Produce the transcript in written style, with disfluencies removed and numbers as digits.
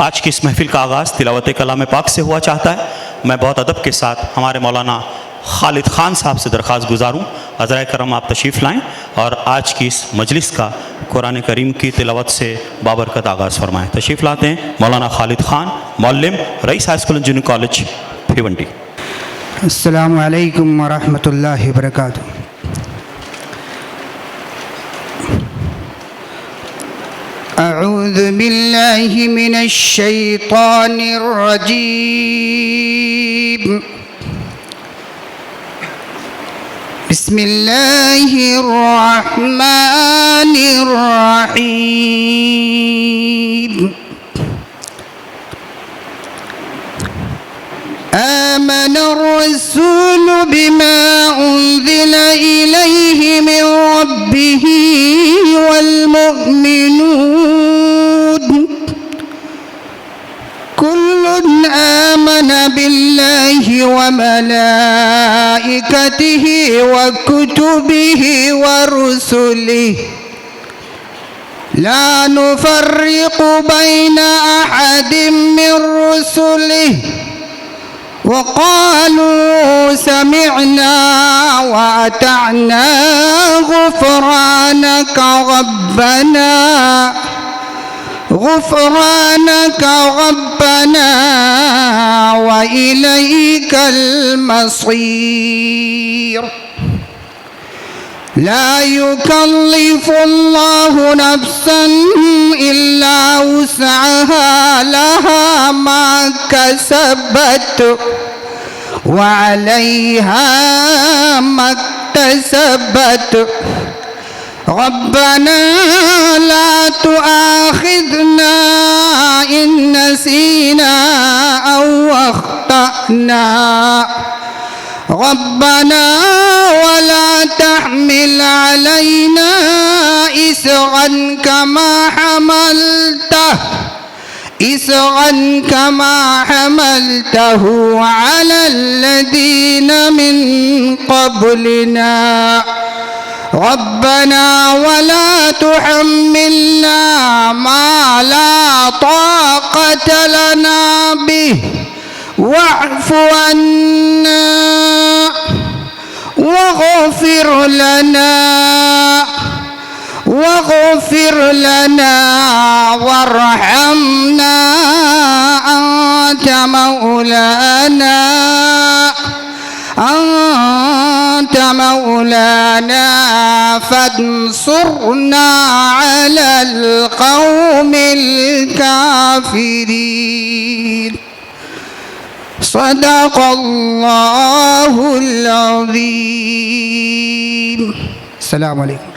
आज की इस महफिल का आगाज़ तिलावत कलाम पाक से हुआ चाहता है। मैं बहुत अदब के साथ हमारे मौलाना खालिद खान साहब से दरख्वास्त गुजारूँ, हज़राए करम आप तशरीफ़ लाएँ और आज की इस मजलिस का कुरान करीम की तिलावत से बाबरकत आगाज़ फरमाएँ। तशरीफ़ लाते हैं मौलाना खालिद खान, मौल्लिम, Rais high school junior college Bhiwandi. अस्सलामु अलैकुम व रहमतुल्लाहि व बरकातुहू। अऊज़ु बिल्लाहि मिनश शैतानिर रजीम। बिस्मिल्लाहिर रहमानिर रहीम। آمن الرسول بما أنزل إليه من ربه والمؤمنون كل آمن بالله وملائكته وكتبه ورسله لا نفرق بين أحد من رسله وقالوا سمعنا وأطعنا غفرانك ربنا وإليك المصير. لا يكلف الله نفسا إلا وسعها لها ما كسبت وعليها ما اكتسبت. ربنا لا تؤاخذنا إن نسينا أو أخطأنا. ربنا ولا تحمل علينا إصرا كما حملته على الذين من قبلنا. ربنا ولا تحملنا ما لا طاقة لنا به واعف عنا واغفر لنا وارحمنا أنت مولانا فانصرنا على القوم الكافرين. صدق الله العظيم. السلام عليكم.